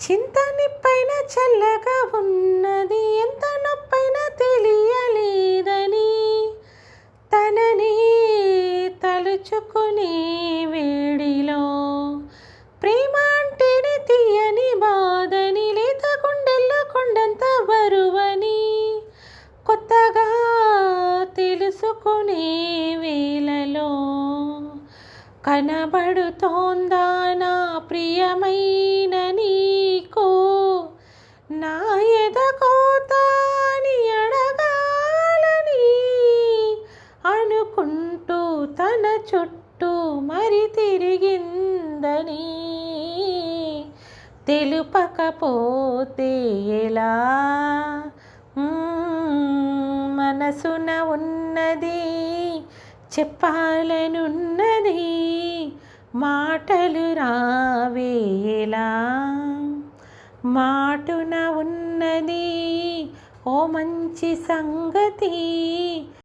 చింత నిప్పైన చల్లగా ఉన్నది, ఎంత నొప్పైనా తెలియలేదని తనని తలుచుకునే వేడిలో ప్రేమ అంటేనే తీయని బాధని, లేత గుండెల్లో కొండంత బరువని కొత్తగా తెలుసుకునే వేళలో కనబడుతోందా నా ప్రియమైన నీకు నా ఎదకోత అని అడగాలని అనుకుంటూ తన చుట్టూ మరి తిరిగిందని తెలుపకపోతే ఎలా? మనసున ఉన్నది చెప్పాలనున్నది, మాటలు రావేలా? మాటున ఉన్నది ఓ మంచి సంగతి,